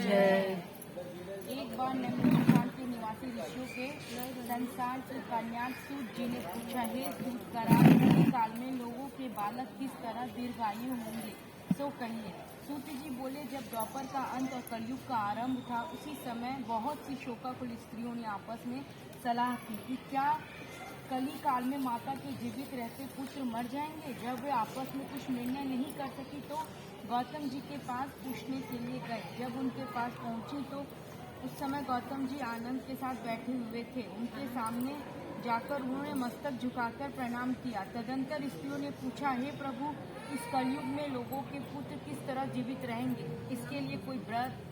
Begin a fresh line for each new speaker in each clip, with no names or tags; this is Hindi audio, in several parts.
जय।
एक बार नंदनस्थान के निवासी ऋषियों के संसार से कल्याण सूत जी ने पूछा, हे सूत करार काल में लोगों के बालक किस तरह दीर्घायु होंगे, सो कहिए। सूत जी बोले, जब द्वापर का अंत और कलयुग का आरंभ था, उसी समय बहुत सी शोकाकुल स्त्रियों ने आपस में सलाह की कि क्या कली काल में माता के जीवित रहते पुत्र मर जाएंगे। जब वे आपस में कुछ निर्णय नहीं कर सकी तो गौतम जी के पास पूछने के लिए गए। जब उनके पास पहुंची तो उस समय गौतम जी आनंद के साथ बैठे हुए थे। उनके सामने जाकर उन्होंने मस्तक झुकाकर प्रणाम किया। तदंतर स्त्रियों ने पूछा, हे प्रभु, इस कलयुग में लोगों के पुत्र किस तरह जीवित रहेंगे, इसके लिए कोई व्रत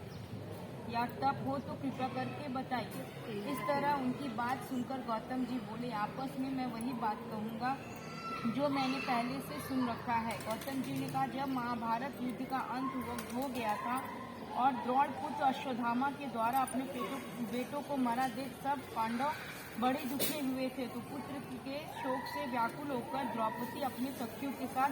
या तप हो तो कृपा करके बताइए। इस तरह उनकी बात सुनकर गौतम जी बोले, आपस में मैं वही बात कहूँगा जो मैंने पहले से सुन रखा है। गौतम जी ने कहा, जब महाभारत युद्ध का अंत हो गया था और द्रोण पुत्र अश्वत्थामा के द्वारा अपने बेटों को मारा देख सब पांडव बड़े दुखे हुए थे, तो पुत्र के शोक से व्याकुल होकर द्रौपदी अपने सखियों के साथ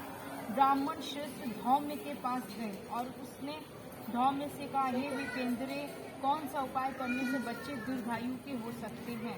ब्राह्मण श्रेष्ठ धौम्य के पास गई और उसने धौम्य से कहा, हे विपेंद्रे, कौन सा उपाय करने से बच्चे दीर्घायु के हो सकते हैं,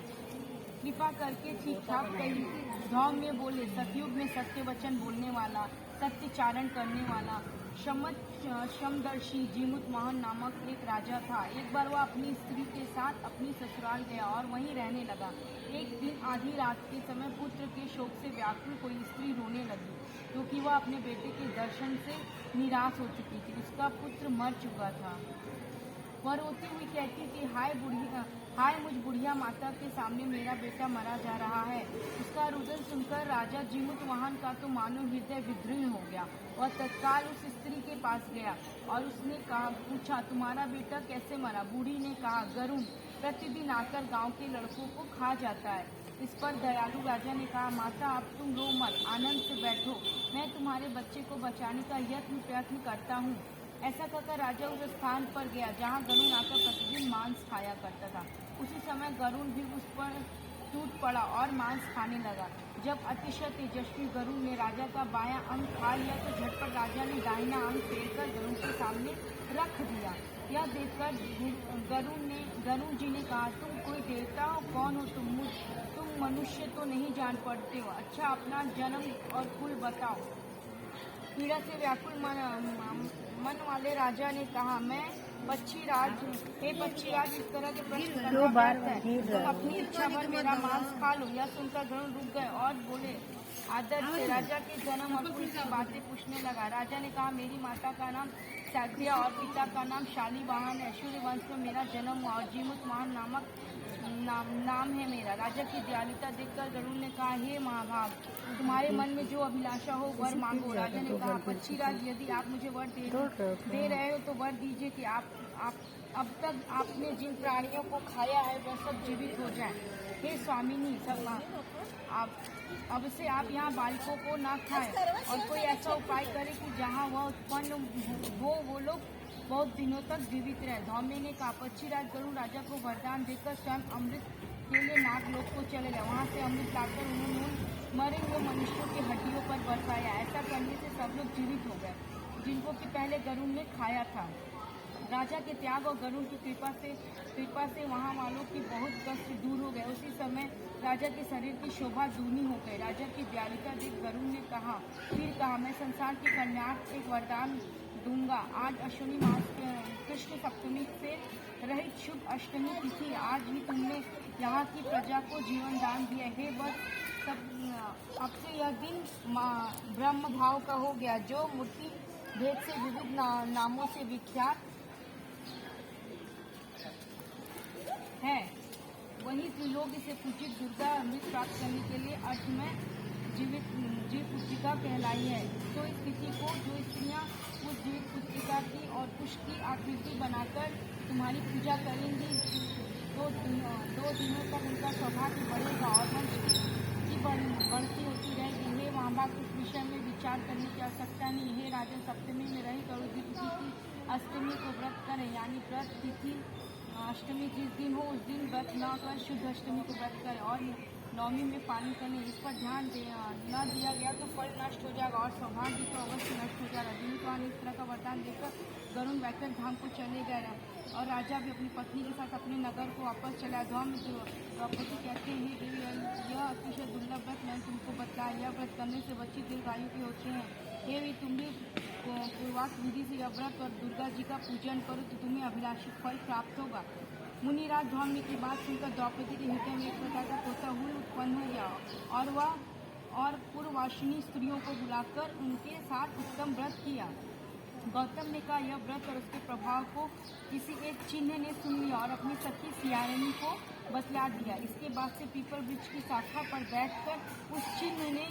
कृपा करके ठीक ठाक कहिए। धौम्य बोले, सतयुग में सत्य वचन बोलने वाला, सत्यचारण करने वाला शमदर्शी जीमुत मोहन नामक एक राजा था। एक बार वह अपनी स्त्री के साथ अपनी ससुराल गया और वहीं रहने लगा। एक दिन आधी रात के समय पुत्र के शोक से व्याकुल कोई स्त्री रोने लगी, क्योंकि वह अपने बेटे के दर्शन से निराश हो चुकी थी। उसका पुत्र मर चुका था। वह रोती हुई कहती थी, हाय मुझ बुढ़िया माता के सामने मेरा बेटा मरा जा रहा है। उसका रुदन सुनकर राजा जीमुत वाहन का तो मानो हृदय विद्रोह हो गया। वह तत्काल उस स्त्री के पास गया और उसने पूछा, तुम्हारा बेटा कैसे मरा। बूढ़ी ने कहा, गरुड़ प्रतिदिन आकर गांव के लड़कों को खा जाता है। इस पर दयालु राजा ने कहा, माता अब तुम रो मत, आनंद से बैठो, मैं तुम्हारे बच्चे को बचाने का प्रयत्न करता हूँ। ऐसा कहकर राजा उस स्थान पर गया जहाँ गरुड़ आकर प्रतिदिन मांस खाया करता था। उसी समय गरुड़ भी उस पर टूट पड़ा और मांस खाने लगा। जब अतिशय तेजस्वी गरुड़ ने राजा का बायां अंग खा लिया तो झटपट राजा ने दाहिना अंग फेरकर गरुड़ के सामने रख दिया। यह देखकर गरुड़ जी ने कहा, तुम कोई देवता हो, कौन हो तुम मनुष्य तो नहीं जान पड़ते हो। अच्छा, अपना जन्म और कुल बताओ। पीड़ा से व्याकुल मन वाले राजा ने कहा, मैं पक्षीराज, इस तरह के प्रश्न करना है, तुम अपनी इच्छा भर मेरा मांस खा लो। यह सुनकर गरुड़ रुक गए और बोले, आदर से राजा के जन्म और कुल की बातें पूछने लगा। राजा ने कहा, मेरी माता का नाम साध्या और पिता का नाम शालीवाहन है। सूर्यवंश में मेरा जन्म हुआ और जीमुत वाहन नामक नाम है मेरा। राजा की दयालुता देखकर गरुड़ ने कहा, हे महाभाग, तुम्हारे मन में जो अभिलाषा हो वर मांगो। राजा ने कहा, पक्षीराज, यदि आप मुझे वर दे रहे हो तो वर दीजिए कि आप अब तक आपने जिन प्राणियों को खाया है वह सब जीवित हो जाएं। हे स्वामिनी, सब अब से आप यहाँ बालकों को ना खाएं और कोई ऐसा उपाय करें कि जहाँ वह उत्पन्न हो वो लोग बहुत दिनों तक जीवित रहे। धौम्य ने कहा, पक्षीराज गरुड़ राजा को वरदान देकर स्वयं अमृत के लिए नागलोक को चले गए। वहाँ से अमृत लाकर उन्होंने मरे हुए मनुष्यों की हड्डियों पर बरसाया। ऐसा करने से सब लोग जीवित हो गए जिनको कि पहले गरुड़ ने खाया था। राजा के त्याग और गरुड़ की कृपा से वहाँ वालों की बहुत कष्ट दूर हो गए। उसी समय राजा के शरीर की शोभा दूनी हो गई। राजा की दयालुता देख गरुड़ ने कहा, मैं संसार के कल्याण एक वरदान दूंगा। आज अश्विनी मास कृष्ण सप्तमी से रहित शुभ अष्टमी तिथि, आज ही तुमने यहाँ की प्रजा को जीवन दान दिया। हे बस अब से यह दिन ब्रह्म भाव का हो गया, जो मूर्ति भेद से विविध नामों से विख्यात है। वही त्रिलोक से पूजित दुर्गा अमृत प्राप्त करने के लिए अर्थ में जीवित पुस्तिका कहलाई है। तो इस तिथि को जो स्त्रियाँ उस जीवित पुस्तिका की और कुश की आकृति बनाकर तुम्हारी पूजा करेंगी, तो 2 दिनों तक उनका सौभाग्य बढ़ेगा और वंश की बढ़ती होती रहेगी। हे महाभाग, इस विषय में विचार करने की आवश्यकता नहीं। हे राजन, सप्तमी में रही करोगी तिथि की अष्टमी को व्रत करें, यानी व्रत तिथि अष्टमी जिस दिन हो उस दिन व्रत न कर शुद्ध अष्टमी को व्रत करें और नवमी में पालन करें। इस पर ध्यान न दिया गया तो फल नष्ट हो जाएगा और सौभाग्य तो अवश्य नष्ट हो जाएगा। जिनको इस तरह का वरदान देकर गरुण बैठक धाम को चले गए और राजा भी अपनी पत्नी के साथ अपने नगर को वापस चला। द्रौपदी कहते हैं देवी यह अतिशय दुर्लभ व्रत मैंने तुमको बताया, यह व्रत करने से बच्चे दीर्घायु के होते हैं। देवी तुम भी पूर्वाक विधि से यह व्रत और दुर्गा जी का पूजन करो तो तुम्हें अभिलाषित फल प्राप्त होगा। मुनिराज धौम्य की बात सुनकर द्रौपदी के हृदय में एक प्रकार का कौतूहल उत्पन्न हो गया और पूर्ववासिनी स्त्रियों को बुलाकर उनके साथ उत्तम व्रत किया। गौतम ने कहा यह व्रत और उसके प्रभाव को किसी एक चिन्ह ने सुन लिया और अपनी सखी सियारिनी को बतला दिया। इसके बाद से पीपल वृक्ष की शाखा पर बैठकर उस चिन्ह ने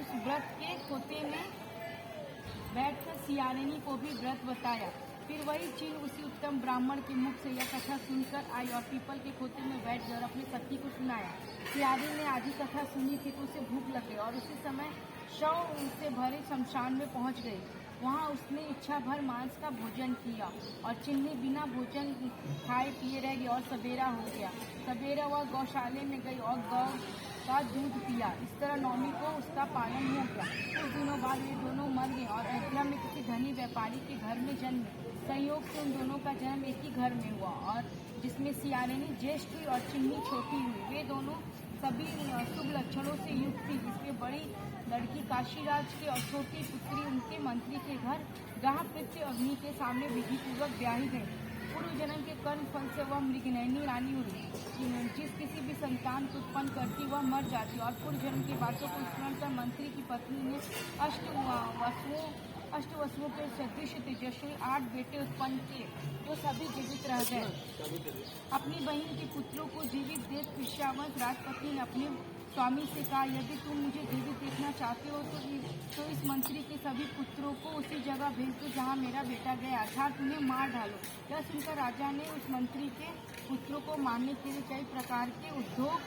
उस व्रत के खोते में बैठकर सियारिनी को भी व्रत बताया। फिर वही चिन्ह उसी उत्तम ब्राह्मण के मुख से यह कथा सुनकर आई और पीपल के खोते में बैठ गए और अपनी सखी को सुनाया। सियारिनी ने आधी कथा सुनी थी तो उसे भूख लग गई और उसी समय शव से भरे शमशान में पहुंच गई। वहां उसने इच्छा भर मांस का भोजन किया और चिन्नी बिना भोजन खाए पिए रह गई और सवेरा हो गया। सवेरा वह गौशाले में गई और गौ का दूध पिया। इस तरह नौमी को उसका पालन हो गया। कुछ दिनों बाद वे दोनों मर गए और अयोध्या में किसी धनी व्यापारी के घर में जन्मे। संयोग से उन दोनों का जन्म एक ही घर में हुआ और जिसमें सियारिनी ज्येष्ठ हुई और चिन्नी छोटी हुई। वे दोनों सभी शुभ लक्षणों से युक्त थी। इसके बड़ी लड़की काशीराज की और छोटी पुत्री उनके मंत्री के घर जहाँ पृथ्वी अग्नि के सामने विधि पूर्वक ब्याही गई। पूर्व जन्म के कर्म फल से वह मृगनयनी रानी हुई। जिस किसी भी संतान को उत्पन्न करती वह मर जाती और पूर्व जन्म की बातों को स्मरण कर मंत्री की पत्नी ने अष्ट वसुओं के सदृश तेजस्वी 8 बेटे उत्पन्न किए जो सभी जीवित रह गए। अपनी बहन के पुत्रों को जीवित देख कृष्यावंश राजपति ने अपने स्वामी से कहा यदि तुम मुझे जीवित देखना चाहते हो तो इस मंत्री के सभी पुत्रों को उसी जगह भेज दो जहाँ मेरा बेटा गया, अर्थात उन्हें मार डालो। यह सुनकर राजा ने उस मंत्री के पुत्रों को मारने के लिए कई प्रकार के उद्योग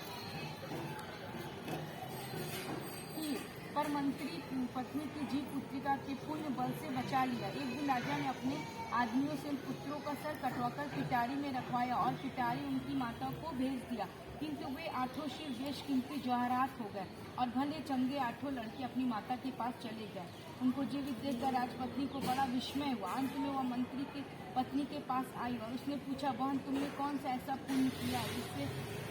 किए पर मंत्री पत्नी की जीव पुत्रिका के पुण्य बल से बचा लिया। एक दिन राजा ने अपने आदमियों से उन पुत्रों का सर कटवाकर पिटारी में रखवाया और पिटारी उनकी माता को भेज दिया, किंतु वे 8 शिव बेशकीमती जवाहरात हो गए और भले चंगे 8 लड़के अपनी माता के पास चले गए। उनको जीवित देखकर राजपत्नी को बड़ा विस्मय हुआ। अंत में वह मंत्री के पत्नी के पास आई और उसने पूछा बहन तुमने कौन सा ऐसा पुण्य किया जिससे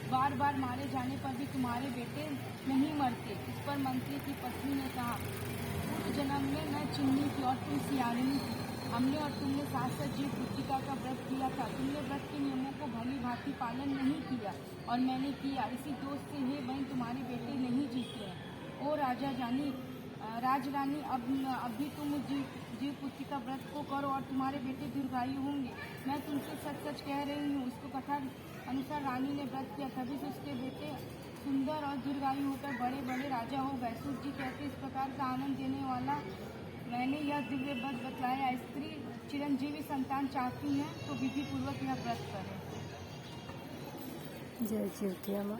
बार बार मारे जाने पर भी तुम्हारे बेटे नहीं मरते। इस पर मंत्री की पत्नी ने कहा पूर्व जन्म में मैं चिन्नी थी और तुम सियारिनी थी। हमने और तुमने साथ जीव पुत्रिका का व्रत किया था। तुमने व्रत के नियमों को भली भांति पालन नहीं किया और मैंने किया। इसी दोष से हे बहन तुम्हारे बेटे नहीं जीते हैं। ओ राजरानी अभी तुम जीव पुत्रिका व्रत को करो और तुम्हारे बेटे दीर्घायु होंगे। मैं तुमसे सच सच कह रही हूँ। उसको कथा अनुसार रानी ने व्रत किया, तभी से उसके बेटे सुंदर और दीर्घायु होकर बड़े बड़े राजा हो गए। सूर्य जी कहते इस प्रकार का आनंद देने वाला मैंने यह दिव्य व्रत बतलाया। स्त्री चिरंजीवी संतान चाहती है तो विधि पूर्वक यह व्रत करें।
जय चिरतिया माँ।